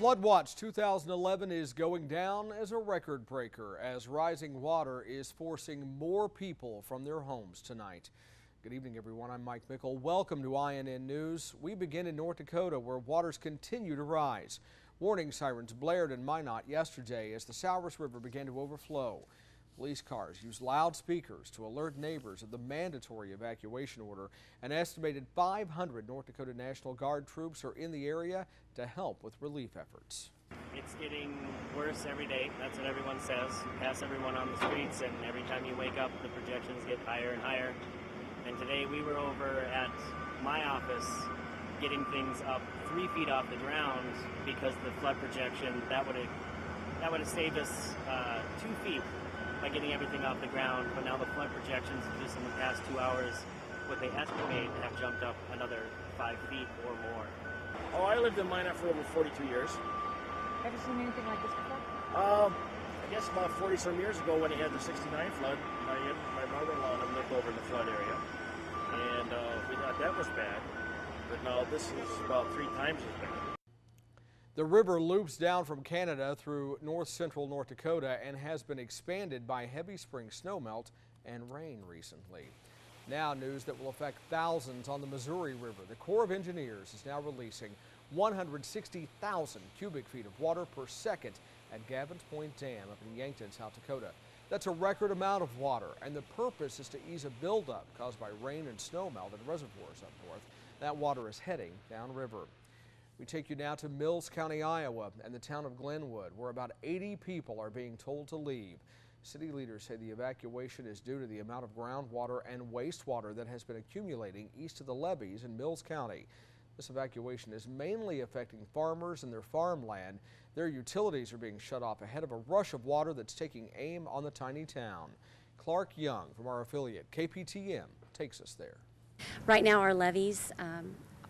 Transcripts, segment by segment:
Floodwatch 2011 is going down as a record breaker as rising water is forcing more people from their homes tonight. Good evening, everyone. I'm Mike Mickle. Welcome to INN News. We begin in North Dakota, where waters continue to rise. Warning sirens blared in Minot yesterday as the Souris River began to overflow. Police cars used loudspeakers to alert neighbors of the mandatory evacuation order. An estimated 500 North Dakota National Guard troops are in the area to help with relief efforts. It's getting worse every day. That's what everyone says. You pass everyone on the streets, and every time you wake up, the projections get higher and higher. And today we were over at my office getting things up 3 feet off the ground because the flood projection, that would have saved us 2 feet by getting everything off the ground. But now the flood projections just in the past 2 hours, what they estimate, have jumped up another 5 feet or more. Oh, I lived in Minot for over 42 years. Ever seen anything like this before? I guess about 40-some years ago when he had the 69 flood, my mother-in-law and him lived over in the flood area. And we thought that was bad, but now this is about 3 times as bad. The river loops down from Canada through north-central North Dakota and has been expanded by heavy spring snowmelt and rain recently. Now news that will affect thousands on the Missouri River. The Corps of Engineers is now releasing 160,000 cubic feet of water per second at Gavin's Point Dam up in Yankton, South Dakota. That's a record amount of water, and the purpose is to ease a buildup caused by rain and snowmelt in reservoirs up north. That water is heading downriver. We take you now to Mills County, Iowa, and the town of Glenwood, where about 80 people are being told to leave. City leaders say the evacuation is due to the amount of groundwater and wastewater that has been accumulating east of the levees in Mills County. This evacuation is mainly affecting farmers and their farmland. Their utilities are being shut off ahead of a rush of water that's taking aim on the tiny town. Clark Young from our affiliate KPTM takes us there. Right now our levees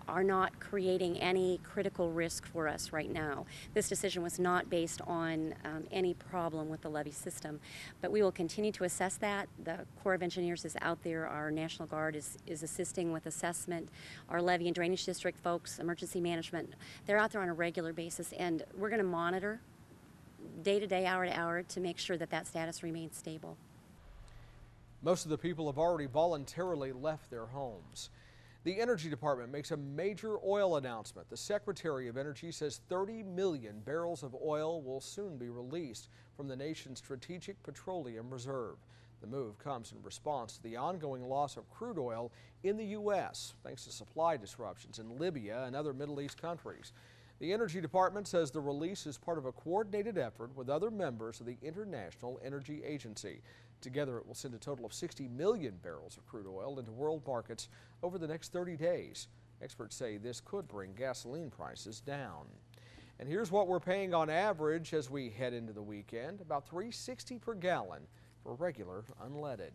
are not creating any critical risk for us right now. This decision was not based on any problem with the levee system, but we will continue to assess that. The Corps of Engineers is out there. Our National Guard is assisting with assessment. Our levee and drainage district folks, emergency management, they're out there on a regular basis, and we're going to monitor day to day, hour to hour to make sure that that status remains stable. Most of the people have already voluntarily left their homes. The Energy Department makes a major oil announcement. The Secretary of Energy says 30 million barrels of oil will soon be released from the nation's Strategic Petroleum Reserve. The move comes in response to the ongoing loss of crude oil in the U.S. thanks to supply disruptions in Libya and other Middle East countries. The Energy Department says the release is part of a coordinated effort with other members of the International Energy Agency. Together, it will send a total of 60 million barrels of crude oil into world markets over the next 30 days. Experts say this could bring gasoline prices down. And here's what we're paying on average as we head into the weekend, about $3.60 per gallon for regular unleaded.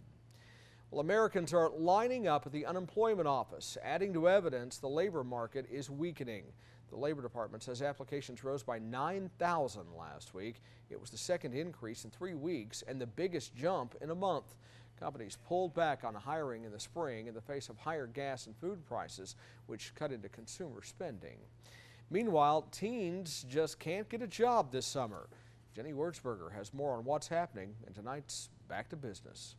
Well, Americans are lining up at the unemployment office, adding to evidence the labor market is weakening. The Labor Department says applications rose by 9,000 last week. It was the second increase in 3 weeks and the biggest jump in a month. Companies pulled back on hiring in the spring in the face of higher gas and food prices, which cut into consumer spending. Meanwhile, teens just can't get a job this summer. Jenny Wurzberger has more on what's happening in tonight's Back to Business.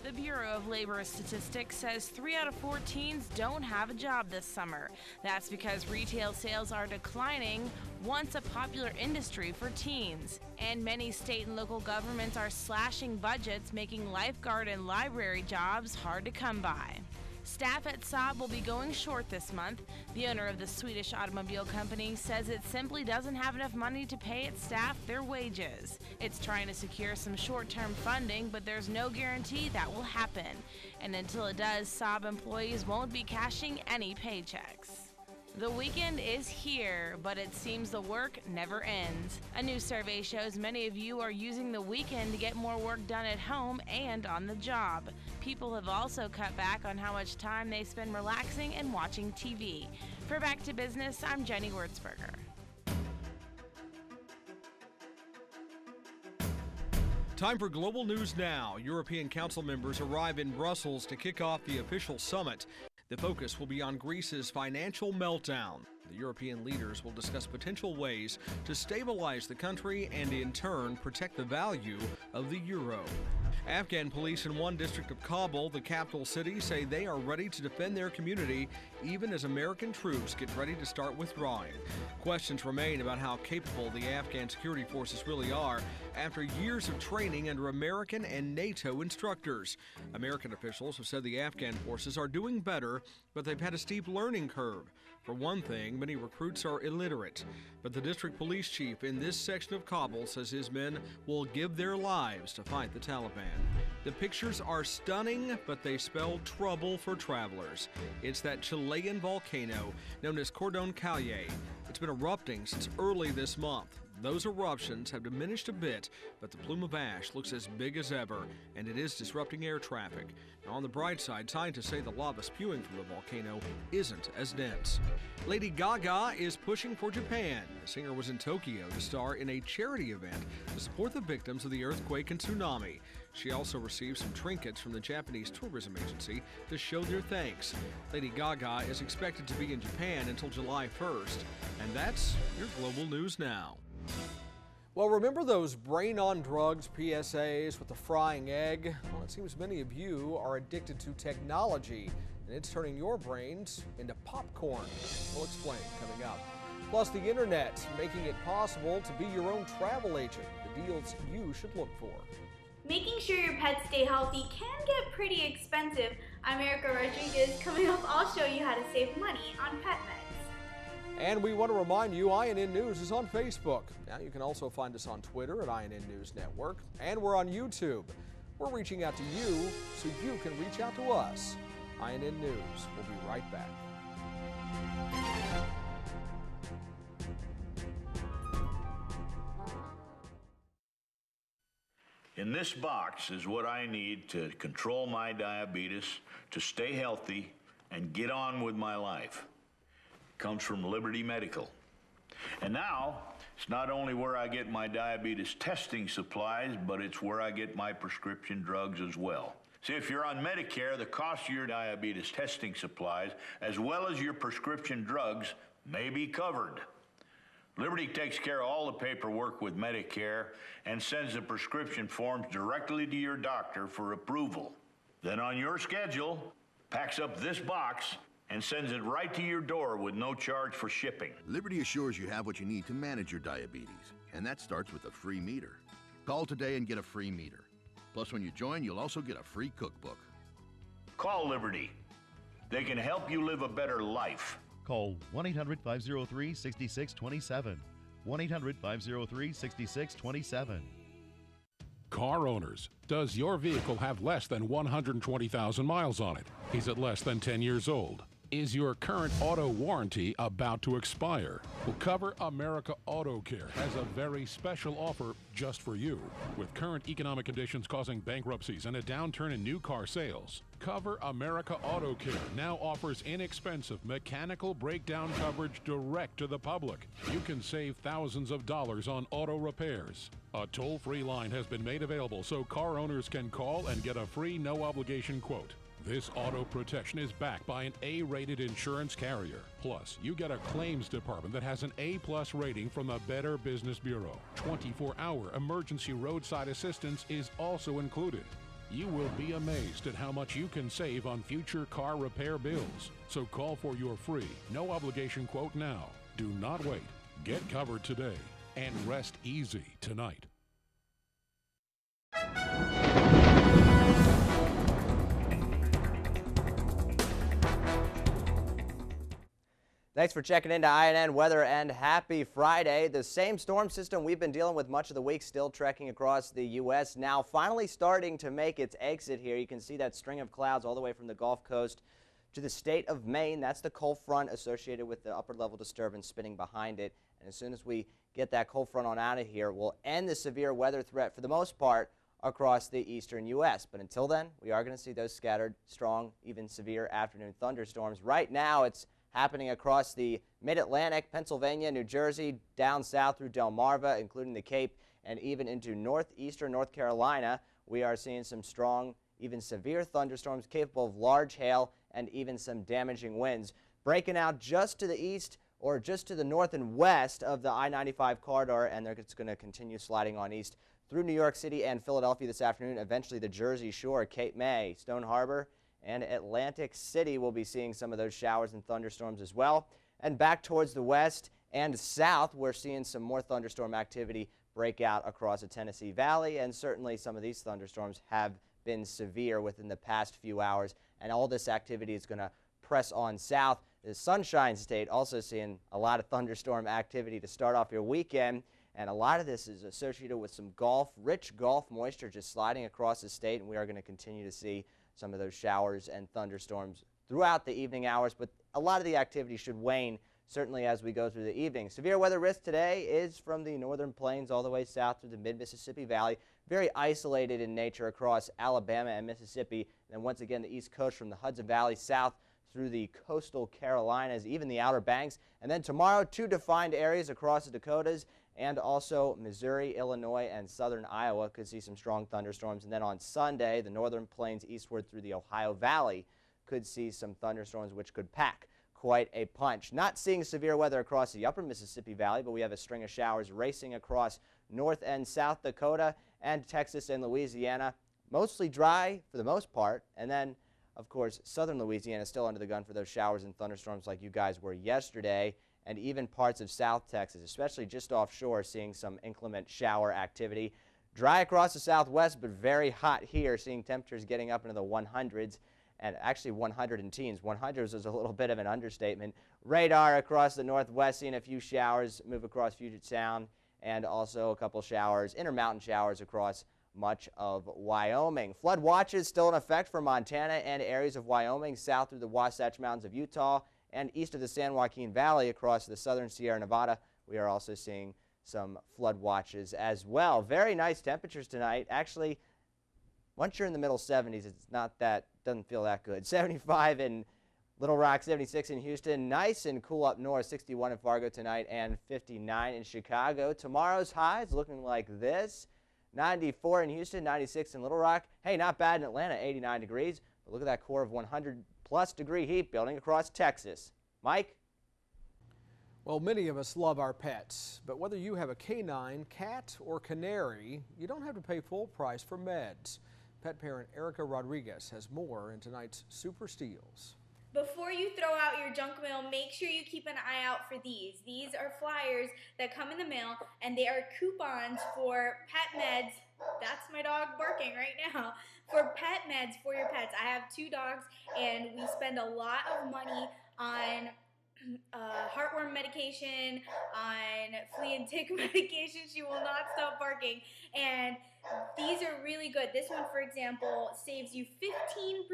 The Bureau of Labor Statistics says 3 out of 4 teens don't have a job this summer. That's because retail sales are declining, once a popular industry for teens. And many state and local governments are slashing budgets, making lifeguard and library jobs hard to come by. Staff at Saab will be going short this month. The owner of the Swedish automobile company says it simply doesn't have enough money to pay its staff their wages. It's trying to secure some short-term funding, but there's no guarantee that will happen. And until it does, Saab employees won't be cashing any paychecks. The weekend is here, but it seems the work never ends. A new survey shows many of you are using the weekend to get more work done at home and on the job. People have also cut back on how much time they spend relaxing and watching TV. For Back to Business, I'm Jenny Wurzberger. Time for Global News Now. European Council members arrive in Brussels to kick off the official summit. The focus will be on Greece's financial meltdown. The European leaders will discuss potential ways to stabilize the country and, in turn, protect the value of the euro. Afghan police in one district of Kabul, the capital city, say they are ready to defend their community even as American troops get ready to start withdrawing. Questions remain about how capable the Afghan security forces really are after years of training under American and NATO instructors. American officials have said the Afghan forces are doing better, but they've had a steep learning curve. For one thing, many recruits are illiterate, but the district police chief in this section of Kabul says his men will give their lives to fight the Taliban. The pictures are stunning, but they spell trouble for travelers. It's that Chilean volcano known as Cordon Calle. It's been erupting since early this month. Those eruptions have diminished a bit, but the plume of ash looks as big as ever, and it is disrupting air traffic. Now, on the bright side, scientists say the lava spewing from the volcano isn't as dense. Lady Gaga is pushing for Japan. The singer was in Tokyo to star in a charity event to support the victims of the earthquake and tsunami. She also received some trinkets from the Japanese tourism agency to show their thanks. Lady Gaga is expected to be in Japan until July 1st, and that's your global news now. Well, remember those brain on drugs PSAs with the frying egg? Well, it seems many of you are addicted to technology, and it's turning your brains into popcorn. We'll explain coming up. Plus, the internet making it possible to be your own travel agent. The deals you should look for. Making sure your pets stay healthy can get pretty expensive. I'm Erica Rodriguez. Coming up, I'll show you how to save money on pet meds. And we want to remind you, INN News is on Facebook. Now you can also find us on Twitter at INN News Network, and we're on YouTube. We're reaching out to you so you can reach out to us. INN News. We'll be right back. In this box is what I need to control my diabetes, to stay healthy, and get on with my life. Comes from Liberty Medical. And now, it's not only where I get my diabetes testing supplies, but it's where I get my prescription drugs as well. See, if you're on Medicare, the cost of your diabetes testing supplies, as well as your prescription drugs, may be covered. Liberty takes care of all the paperwork with Medicare and sends the prescription forms directly to your doctor for approval. Then on your schedule, packs up this box and sends it right to your door with no charge for shipping. Liberty assures you have what you need to manage your diabetes, and that starts with a free meter. Call today and get a free meter. Plus, when you join, you'll also get a free cookbook. Call Liberty. They can help you live a better life. Call 1-800-503-6627. 1-800-503-6627. Car owners, does your vehicle have less than 120,000 miles on it? Is it less than 10 years old? Is your current auto warranty about to expire? Well, Cover America Auto Care has a very special offer just for you. With current economic conditions causing bankruptcies and a downturn in new car sales, Cover America Auto Care now offers inexpensive mechanical breakdown coverage direct to the public. You can save thousands of dollars on auto repairs. A toll-free line has been made available so car owners can call and get a free no-obligation quote. This auto protection is backed by an A-rated insurance carrier. Plus, you get a claims department that has an A-plus rating from the Better Business Bureau. 24-hour emergency roadside assistance is also included. You will be amazed at how much you can save on future car repair bills. So call for your free, no-obligation quote now. Do not wait. Get covered today and rest easy tonight. Thanks for checking into INN Weather and happy Friday. The same storm system we've been dealing with much of the week still trekking across the U.S. now finally starting to make its exit here. You can see that string of clouds all the way from the Gulf Coast to the state of Maine. That's the cold front associated with the upper level disturbance spinning behind it. And as soon as we get that cold front on out of here, we'll end the severe weather threat for the most part across the eastern U.S. But until then, we are going to see those scattered, strong, even severe afternoon thunderstorms. Right now, it's happening across the mid-Atlantic, Pennsylvania, New Jersey, down south through Delmarva, including the Cape, and even into northeastern North Carolina. We are seeing some strong, even severe thunderstorms capable of large hail and even some damaging winds. Breaking out just to the east or just to the north and west of the I-95 corridor, and it's going to continue sliding on east through New York City and Philadelphia this afternoon. Eventually the Jersey Shore, Cape May, Stone Harbor, and Atlantic City will be seeing some of those showers and thunderstorms as well. And back towards the west and south, we're seeing some more thunderstorm activity break out across the Tennessee Valley, and certainly some of these thunderstorms have been severe within the past few hours, and all this activity is going to press on south. The Sunshine State also seeing a lot of thunderstorm activity to start off your weekend, and a lot of this is associated with some rich Gulf moisture just sliding across the state, and we are going to continue to see some of those showers and thunderstorms throughout the evening hours, but a lot of the activity should wane certainly as we go through the evening. Severe weather risk today is from the northern plains all the way south through the mid-Mississippi Valley. Very isolated in nature across Alabama and Mississippi. And then once again, the east coast from the Hudson Valley south through the coastal Carolinas, even the Outer Banks. And then tomorrow, 2 defined areas across the Dakotas and also Missouri, Illinois, and southern Iowa could see some strong thunderstorms. And then on Sunday, the northern plains eastward through the Ohio Valley could see some thunderstorms which could pack quite a punch. Not seeing severe weather across the upper Mississippi Valley, but we have a string of showers racing across North and South Dakota and Texas and Louisiana. Mostly dry for the most part, and then of course southern Louisiana still under the gun for those showers and thunderstorms like you guys were yesterday, and even parts of South Texas, especially just offshore, seeing some inclement shower activity. Dry across the southwest, but very hot here, seeing temperatures getting up into the 100s. And actually 100 in teens. 100s is a little bit of an understatement. Radar across the northwest, seeing a few showers move across Puget Sound, and also a couple showers, intermountain showers across much of Wyoming. Flood watches still in effect for Montana and areas of Wyoming, south through the Wasatch Mountains of Utah, and east of the San Joaquin Valley across the southern Sierra Nevada. We are also seeing some flood watches as well. Very nice temperatures tonight. Actually, once you're in the middle 70s, it's not that, doesn't feel that good. 75 in Little Rock, 76 in Houston. Nice and cool up north, 61 in Fargo tonight and 59 in Chicago. Tomorrow's highs looking like this. 94 in Houston, 96 in Little Rock. Hey, not bad in Atlanta, 89 degrees. But look at that core of 100-plus degree heat building across Texas. Mike? Well, many of us love our pets, but whether you have a canine, cat, or canary, you don't have to pay full price for meds. Pet parent Erica Rodriguez has more in tonight's Super Steals. Before you throw out your junk mail, make sure you keep an eye out for these. These are flyers that come in the mail, and they are coupons for pet meds. That's my dog barking right now. For pet meds for your pets. I have 2 dogs, and we spend a lot of money on heartworm medication, on flea and tick medication. She will not stop barking. And these are really good. This one, for example, saves you 15%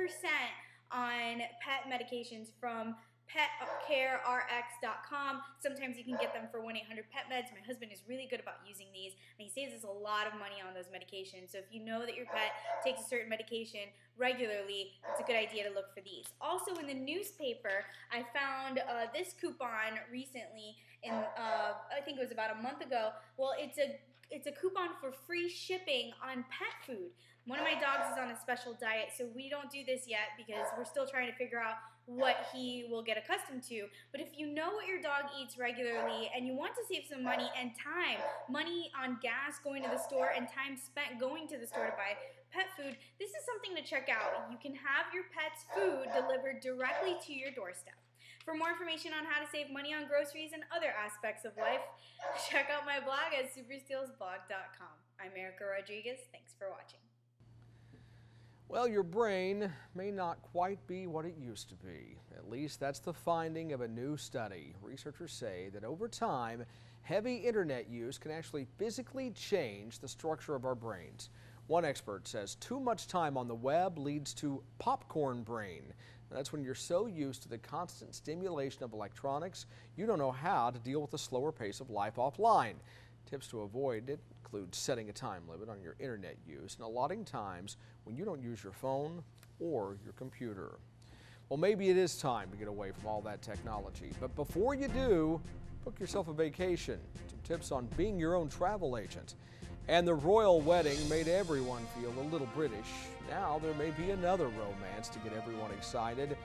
on pet medications from PetCareRx.com. Sometimes you can get them for 1-800-PET-MEDS. My husband is really good about using these, and he saves us a lot of money on those medications. So if you know that your pet takes a certain medication regularly, it's a good idea to look for these. Also in the newspaper, I found this coupon recently, I think it was about a month ago. Well, it's a coupon for free shipping on pet food. One of my dogs is on a special diet, so we don't do this yet because we're still trying to figure out what he will get accustomed to. But if you know what your dog eats regularly and you want to save some money and time, money on gas going to the store and time spent going to the store to buy pet food, this is something to check out. You can have your pet's food delivered directly to your doorstep. For more information on how to save money on groceries and other aspects of life, check out my blog at superstealsblog.com. I'm Erica Rodriguez. Thanks for watching. Well, your brain may not quite be what it used to be. At least that's the finding of a new study. Researchers say that over time, heavy internet use can actually physically change the structure of our brains. One expert says too much time on the web leads to popcorn brain. That's when you're so used to the constant stimulation of electronics, you don't know how to deal with the slower pace of life offline. Tips to avoid it include setting a time limit on your internet use and allotting times when you don't use your phone or your computer. Well, maybe it is time to get away from all that technology, but before you do, book yourself a vacation. Some tips on being your own travel agent. And the royal wedding made everyone feel a little British. Now there may be another romance to get everyone excited.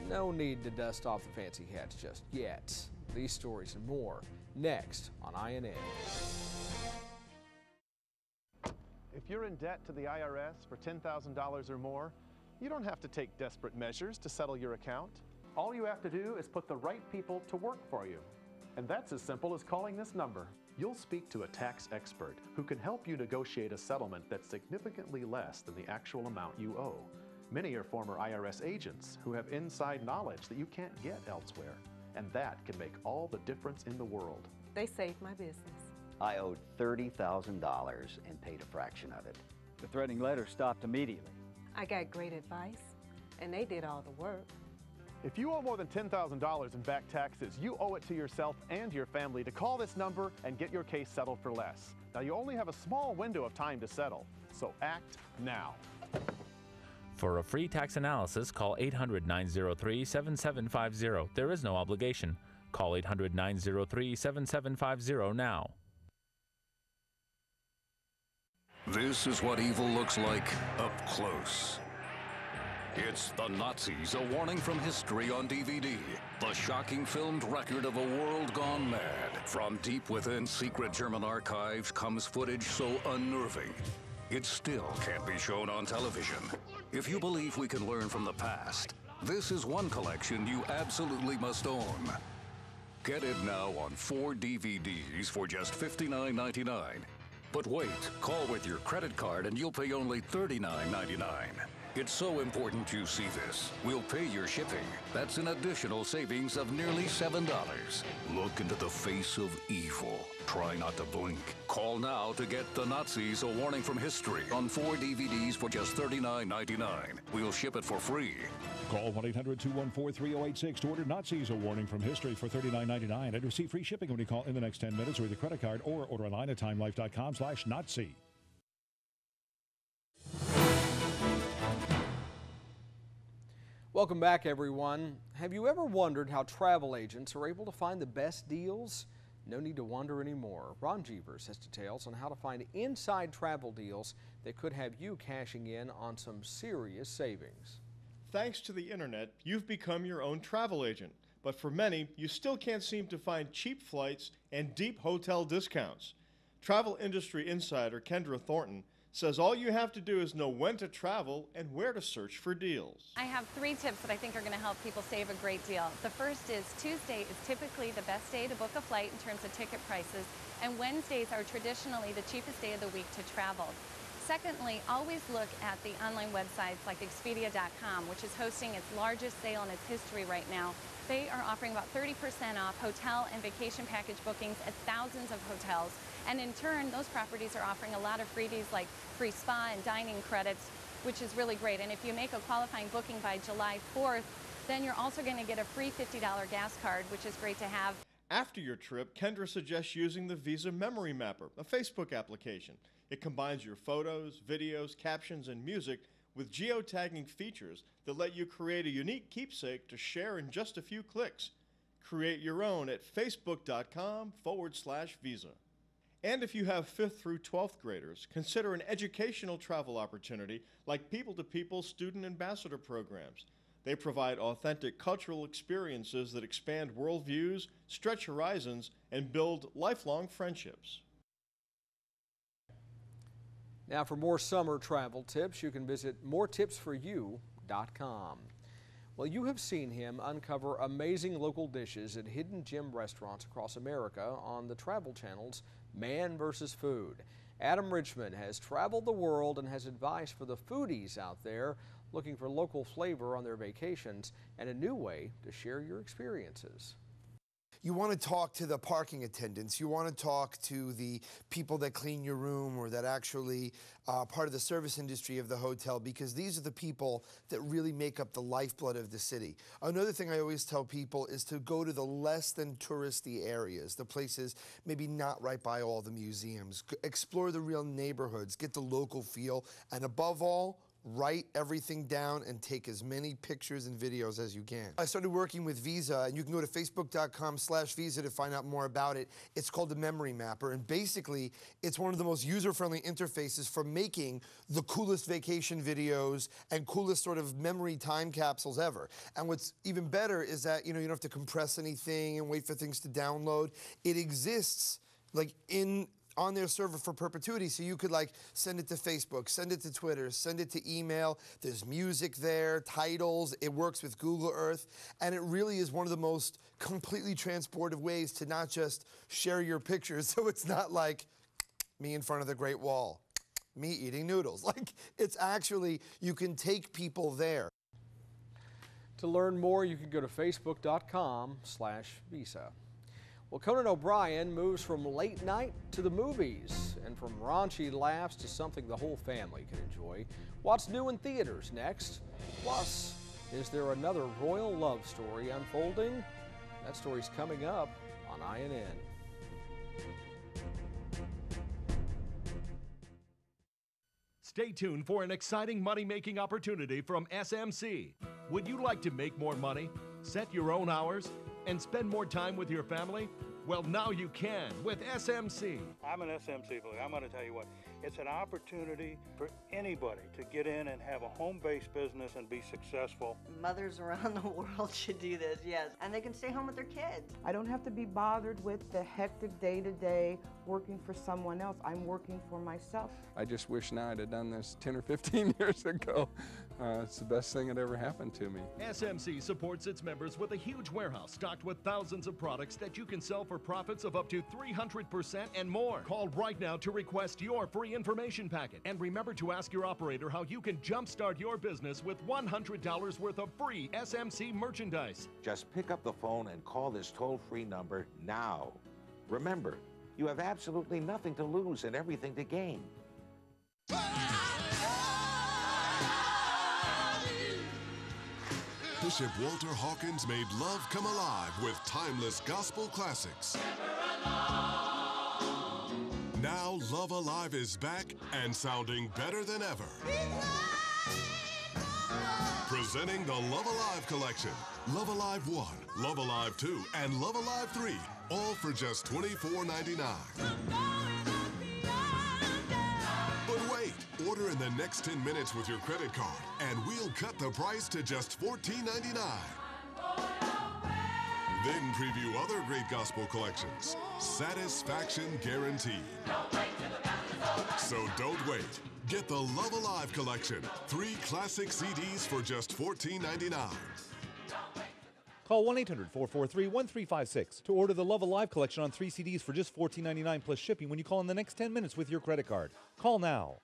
No need to dust off the fancy hats just yet. These stories and more next on INN. If you're in debt to the IRS for $10,000 or more, you don't have to take desperate measures to settle your account. All you have to do is put the right people to work for you. And that's as simple as calling this number. You'll speak to a tax expert who can help you negotiate a settlement that's significantly less than the actual amount you owe. Many are former IRS agents who have inside knowledge that you can't get elsewhere. And that can make all the difference in the world. They saved my business. I owed $30,000 and paid a fraction of it. The threatening letter stopped immediately. I got great advice, and they did all the work. If you owe more than $10,000 in back taxes, you owe it to yourself and your family to call this number and get your case settled for less. Now, you only have a small window of time to settle, so act now. For a free tax analysis, call 800-903-7750. There is no obligation. Call 800-903-7750 now. This is what evil looks like up close. It's The Nazis, a warning from history on DVD. The shocking filmed record of a world gone mad. From deep within secret German archives comes footage so unnerving, it still can't be shown on television. If you believe we can learn from the past, this is one collection you absolutely must own. Get it now on 4 DVDs for just $59.99. But wait, call with your credit card and you'll pay only $39.99. It's so important you see this. We'll pay your shipping. That's an additional savings of nearly $7. Look into the face of evil. Try not to blink. Call now to get The Nazis, a warning from history on 4 DVDs for just $39.99. We'll ship it for free. Call 1-800-214-3086 to order Nazis, a warning from history for $39.99 and receive free shipping when you call in the next 10 minutes with a credit card or order online at timelife.com/Nazi. Welcome back, everyone. Have you ever wondered how travel agents are able to find the best deals? No need to wonder anymore. Ron Jeevers has details on how to find inside travel deals that could have you cashing in on some serious savings. Thanks to the internet, you've become your own travel agent. But for many, you still can't seem to find cheap flights and deep hotel discounts. Travel industry insider Kendra Thornton says all you have to do is know when to travel and where to search for deals. I have 3 tips that I think are going to help people save a great deal. The first is Tuesday is typically the best day to book a flight in terms of ticket prices, and Wednesdays are traditionally the cheapest day of the week to travel. Secondly, always look at the online websites like Expedia.com, which is hosting its largest sale in its history right now. They are offering about 30% off hotel and vacation package bookings at thousands of hotels. And in turn, those properties are offering a lot of freebies like free spa and dining credits, which is really great. And if you make a qualifying booking by July 4th, then you're also going to get a free $50 gas card, which is great to have. After your trip, Kendra suggests using the Visa Memory Mapper, a Facebook application. It combines your photos, videos, captions, and music with geotagging features that let you create a unique keepsake to share in just a few clicks. Create your own at facebook.com/Visa. And if you have 5th through 12th graders, consider an educational travel opportunity like People-to-People student ambassador programs. They provide authentic cultural experiences that expand worldviews, stretch horizons, and build lifelong friendships. Now, for more summer travel tips, you can visit moretipsforyou.com. Well, you have seen him uncover amazing local dishes at hidden gem restaurants across America on the Travel Channel's Man vs. Food. Adam Richmond has traveled the world and has advice for the foodies out there looking for local flavor on their vacations and a new way to share your experiences. You want to talk to the parking attendants. You want to talk to the people that clean your room or that actually part of the service industry of the hotel, because these are the people that really make up the lifeblood of the city. Another thing I always tell people is to go to the less than touristy areas, the places maybe not right by all the museums. Explore the real neighborhoods, get the local feel, and above all, write everything down and take as many pictures and videos as you can. I started working with Visa, and you can go to facebook.com/Visa to find out more about it. It's called the Memory Mapper, and basically, it's one of the most user-friendly interfaces for making the coolest vacation videos and coolest sort of memory time capsules ever. And what's even better is that, you don't have to compress anything and wait for things to download. It exists like on their server for perpetuity, so you could like send it to Facebook, send it to Twitter, send it to email. There's music there, titles. It works with Google Earth, and it really is one of the most completely transportive ways to not just share your pictures, so it's not like me in front of the Great Wall, me eating noodles. Like, it's actually, you can take people there. To learn more, you can go to facebook.com/Visa. Well, Conan O'Brien moves from late night to the movies and from raunchy laughs to something the whole family can enjoy. What's new in theaters next? Plus, is there another royal love story unfolding? That story's coming up on INN. Stay tuned for an exciting money-making opportunity from SMC. Would you like to make more money, set your own hours, and spend more time with your family? Well, now you can with SMC. I'm an SMC believer. I'm going to tell you what, it's an opportunity for anybody to get in and have a home-based business and be successful. Mothers around the world should do this, yes, and they can stay home with their kids. I don't have to be bothered with the hectic day-to-day working for someone else. I'm working for myself. I just wish now I'd have done this 10 or 15 years ago. It's the best thing that ever happened to me. SMC supports its members with a huge warehouse stocked with thousands of products that you can sell for profits of up to 300% and more. Call right now to request your free information packet. And remember to ask your operator how you can jumpstart your business with $100 worth of free SMC merchandise. Just pick up the phone and call this toll-free number now. Remember, you have absolutely nothing to lose and everything to gain. Bishop Walter Hawkins made love come alive with timeless gospel classics. Now Love Alive is back and sounding better than ever. Presenting the Love Alive collection. Love Alive 1, Love Alive 2, and Love Alive 3, all for just $24.99. But wait, order in the next 10 minutes with your credit card, and we'll cut the price to just $14.99. Then preview other great gospel collections. Satisfaction guaranteed. So don't wait. Get the Love Alive collection. 3 classic CDs for just $14.99. Call 1-800-443-1356 to order the Love Alive collection on 3 CDs for just $14.99 plus shipping when you call in the next 10 minutes with your credit card. Call now.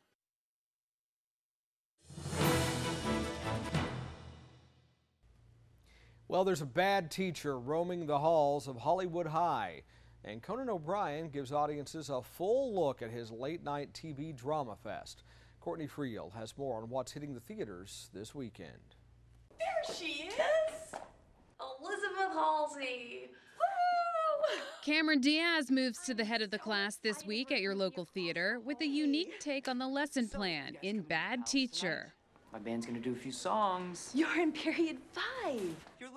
Well, there's a bad teacher roaming the halls of Hollywood High, and Conan O'Brien gives audiences a full look at his late-night TV drama fest. Courtney Friel has more on what's hitting the theaters this weekend. There she is! Elizabeth Halsey! Woo! Cameron Diaz moves to the head of the class this week at your local theater with a unique take on the lesson plan in Bad Teacher. My band's gonna do a few songs. You're in period 5.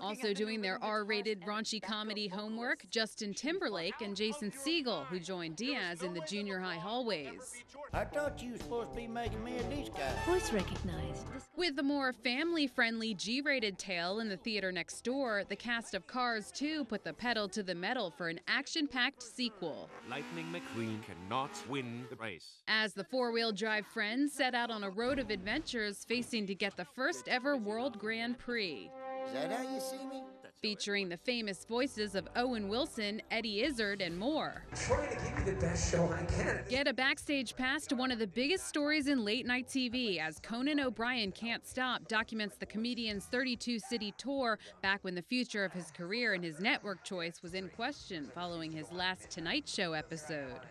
Also doing their R-rated raunchy comedy homework, Justin Timberlake and Jason Segel, who joined Diaz in the junior high hallways. I thought you were supposed to be making me a disc guy. Voice recognized. With the more family-friendly G-rated tale in the theater next door, the cast of Cars 2 put the pedal to the metal for an action-packed sequel. Lightning McQueen cannot win the race. As the four-wheel drive friends set out on a road of adventures facing to get the first ever World Grand Prix. Is that how you see me? Featuring the famous voices of Owen Wilson, Eddie Izzard, and more. I'm trying to give you the best show I can. Get a backstage pass to one of the biggest stories in late-night TV as Conan O'Brien Can't Stop documents the comedian's 32-city tour back when the future of his career and his network choice was in question following his last Tonight Show episode.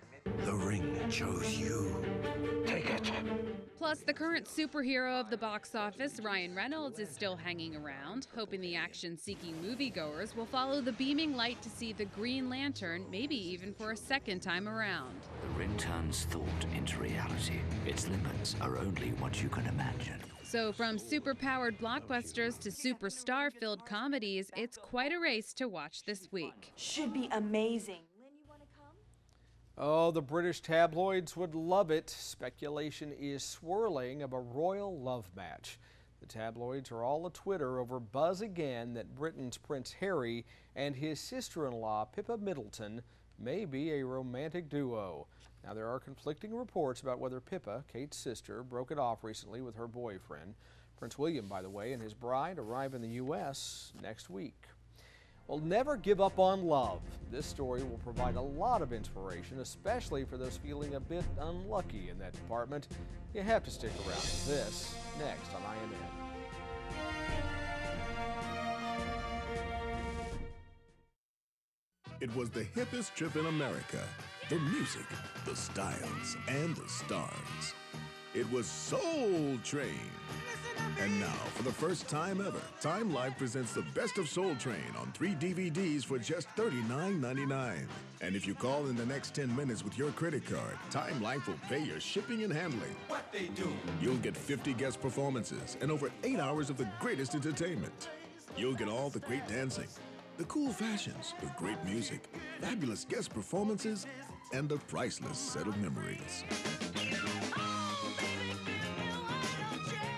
The ring chose you. Take it. Plus, the current superhero of the box office, Ryan Reynolds, is still hanging around, hoping the action-seeking moviegoers will follow the beaming light to see the Green Lantern, maybe even for a second time around. The ring turns thought into reality. Its limits are only what you can imagine. So from super-powered blockbusters to superstar-filled comedies, it's quite a race to watch this week. Should be amazing. Oh, the British tabloids would love it. Speculation is swirling of a royal love match. The tabloids are all a-Twitter over buzz again that Britain's Prince Harry and his sister-in-law Pippa Middleton may be a romantic duo. Now, there are conflicting reports about whether Pippa, Kate's sister, broke it off recently with her boyfriend. Prince William, by the way, and his bride arrive in the U.S. next week. Well, never give up on love. This story will provide a lot of inspiration, especially for those feeling a bit unlucky in that department. You have to stick around for this next on INN. It was the hippest trip in America. The music, the styles, and the stars. It was Soul Train. And now, for the first time ever, Time Life presents the best of Soul Train on 3 DVDs for just $39.99. And if you call in the next 10 minutes with your credit card, Time Life will pay your shipping and handling. What they do? You'll get 50 guest performances and over 8 hours of the greatest entertainment. You'll get all the great dancing, the cool fashions, the great music, fabulous guest performances, and a priceless set of memories.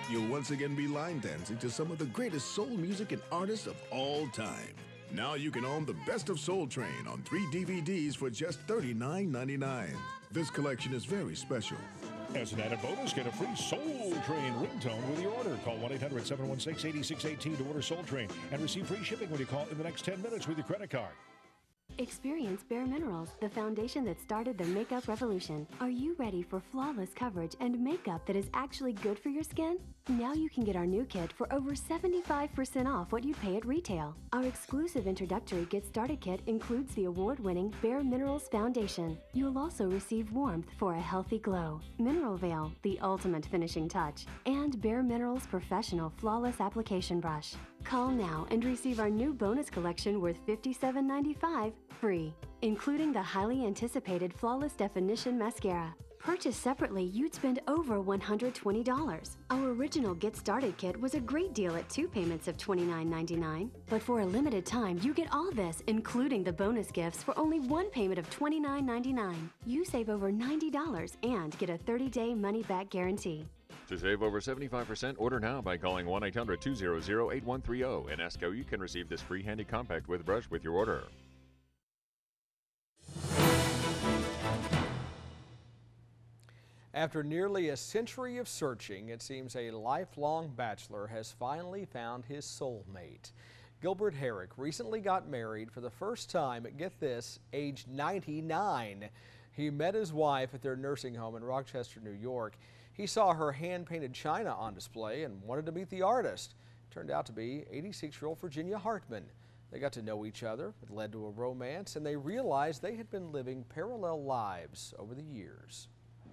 You'll once again be line dancing to some of the greatest soul music and artists of all time. Now you can own the best of Soul Train on 3 DVDs for just $39.99. This collection is very special. As an added bonus, get a free Soul Train ringtone with your order. Call 1-800-716-8618 to order Soul Train and receive free shipping when you call in the next 10 minutes with your credit card. Experience Bare Minerals, the foundation that started the makeup revolution. Are you ready for flawless coverage and makeup that is actually good for your skin? Now you can get our new kit for over 75% off what you'd pay at retail. Our exclusive introductory Get Started kit includes the award-winning Bare Minerals Foundation. You'll also receive warmth for a healthy glow, Mineral Veil, the ultimate finishing touch, and Bare Minerals Professional Flawless Application Brush. Call now and receive our new bonus collection worth $57.95 free, including the highly anticipated Flawless Definition Mascara. Purchased separately, you'd spend over $120. Our original Get Started kit was a great deal at 2 payments of $29.99. But for a limited time, you get all this, including the bonus gifts, for only 1 payment of $29.99. You save over $90 and get a 30-day money-back guarantee. To save over 75%, order now by calling 1-800-200-8130 and ask how you can receive this free handy compact with brush with your order. After nearly a century of searching, it seems a lifelong bachelor has finally found his soulmate. Gilbert Herrick recently got married for the first time at, get this, age 99. He met his wife at their nursing home in Rochester, New York. He saw her hand-painted china on display and wanted to meet the artist. Turned out to be 86-year-old Virginia Hartman. They got to know each other. It led to a romance, and they realized they had been living parallel lives over the years.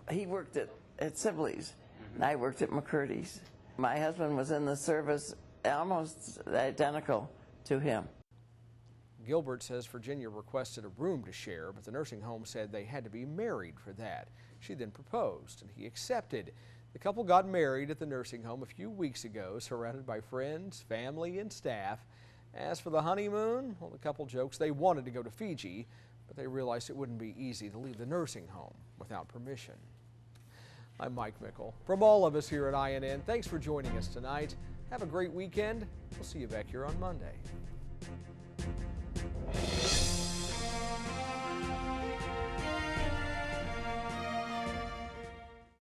He worked at Sibley's, and I worked at McCurdy's. My husband was in the service almost identical to him. Gilbert says Virginia requested a room to share, but the nursing home said they had to be married for that. She then proposed, and he accepted. The couple got married at the nursing home a few weeks ago, surrounded by friends, family, and staff. As for the honeymoon, well, the couple jokes they wanted to go to Fiji, but they realized it wouldn't be easy to leave the nursing home without permission. I'm Mike Mickle. From all of us here at INN, thanks for joining us tonight. Have a great weekend. We'll see you back here on Monday.